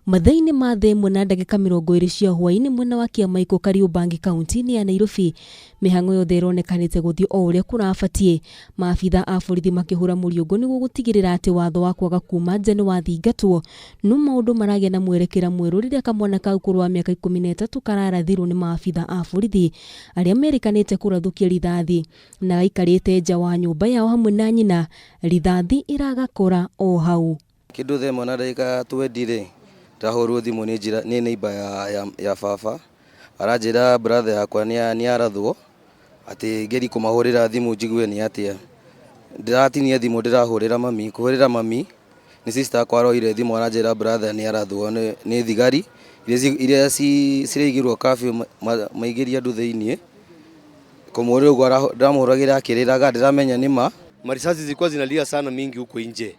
Mathaini ma thaa 1:20 cia hwaini mwena wa Kiamaiko Kariobangi kaunti-ini ya Nairobi, mihango yothe ironekanite guthii o uria kurabatie, maabitha a borithi makihura muriungu niguo gutigirira ati watho wa kwaga kuma nja ni wathingatwo, no maundu maragia na mwerekera mweru riria kamwana kau kurwa miaka 13 kararathirwo ni maabitha a borithi aria merikanite kurathukia rithathi na gaikarite nja wa nyumba yao hamwe na nyina, rithathi iragakora o hau. Kindu the mwana ndaika 20 ndahurwo thimu ni neighbor ya baba aranjira brother yakwa ni arathwo ati ngeri kumahurira thimu njigue ni atia ndiratinia thimu ndirahurira mami kuhurira mami ni sister akwa roire thimu aranjira brother ni arathwo ni thigari iria cireigirwo kafyu maigiria ndu thiini kumurira ugo ndamuhuragira akiriraga ndiramenya nima marisasi zilikuwa zinalia sana mingi huko nje.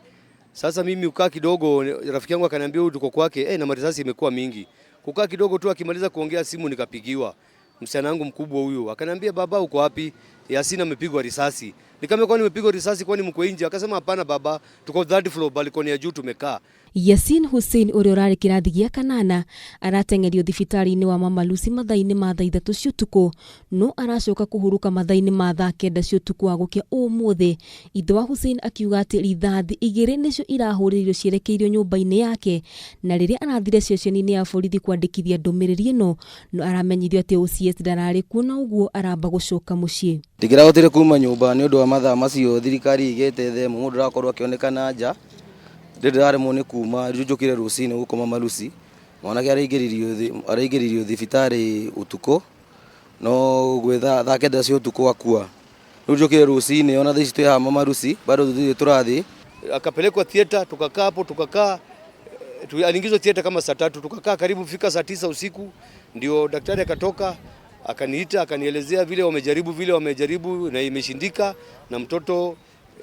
Sasa mimi ukaa kidogo, rafiki yangu akaniambia huyu tuko kwake, na marisasi imekuwa mingi. Kukaa kidogo tu akimaliza kuongea simu nikapigiwa. Msichana wangu mkubwa huyu akaniambia baba uko wapi? Yasina amepigwa risasi. Nikamwambia kwani nimepigwa risasi kwani mko nje? Akasema hapana baba, tuko third floor balcony ya juu tumekaa. Yasin Hussein uria urari kirathi gia kanana aratengerio thibitari-ini wa Mama Lucy mathaini ma thaa 3 cia utuku, no aracoka kuhuruka mathaini ma thaa 9 cia utuku wa gukia umuthi. Ithe wa Hussein akiuga ati rithathi igiri nicio irahuririo cierekeirio nyumba-ini yake, na riria arathire ceceni-ini ya borithi kwandikithia ndumiriri ino, no aramenyithio ati OCS ndarari kuo na uguo aramba gucoka mucii. Ndigirahotire kuma nyumba ni undu wa mathaa macio thirikari igite themu mundu arakorwo akionekana nja ndiraremwo ni kuma njukire rucini guko Mama Lucy mwanake araingiririo thibitari utuku no gwetha thaa 9 cia utuku akua njukire rucini ona thici twa Mama Lucy bado turathi akapelekwa theater tukakaa aliingizwa theater kama saa 3 tukakaa karibu fika saa 9 usiku ndio daktari akatoka akaniita akanielezea vile wamejaribu na imeshindika na mtoto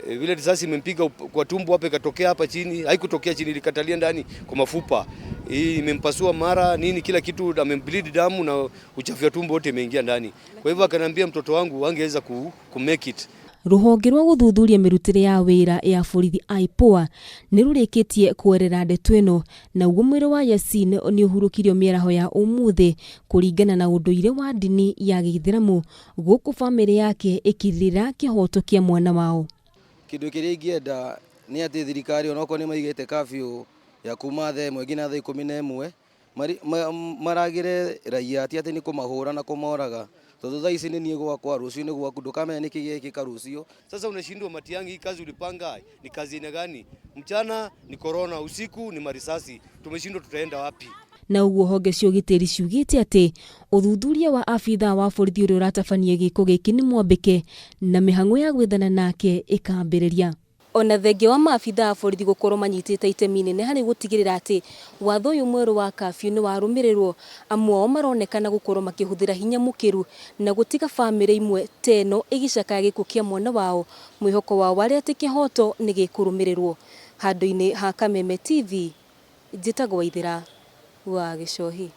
vile risasi imempiga kwa tumbo hapa ikatokea hapa chini, haikutokea chini ilikatalia ndani kwa mafupa. Hii imempasua mara nini kila kitu, amembleed damu na uchafu wa tumbo wote imeingia ndani. Kwa hivyo akaniambia mtoto wangu angeweza ku make it. Ruhonge rwa guthuthuria mirutire ya wira ya borithi IPOA ni rurikitie kuerera ndeto ino, na uguo mwiri wa Yasin ni uhurukirio miaraho ya umuthi kuringana na unduire wa dini ya Githiramu, guku family yake ikirira kihoto kia mwana wao. Kindu kiria ingienda ni ati thirikari onako ni maigite kafyu ya kuma thaa 1 nginya thaa 11 maragire raia ati ni kumahura na kumoraga tondu thaa ici ni nie gwakwa rucio ni gwaku ndukamenya niki gikika rucio. Sasa unashindwa Matiang'i, hii kazi ulipanga ni kazi ina gani? Mchana ni corona, usiku ni marisasi, tumeshindwa tutaenda wapi? Na uguo honge cia ugitiri ciugite ati uthuthuria wa abitha wa borithi uria uratabania giko giki ni mwambike na mihango ya gwethana nake ikambiriria. Ona thenge wa maabitha a borithi gukorwo manyitite itemi inene hari gutigirira ati watho uyu mweru wa kafyu ni warumirirwo, amwe ao maronekana gukorwo makihuthira hinya mukiru na gutiga family imwe teno igicaka gikuo kia mwana wao, mwihoko wao wari ati kihoto ni gikurumirirwo. Handu-ini ha Kameme TV, njitagwo Waithira wa Gicohi.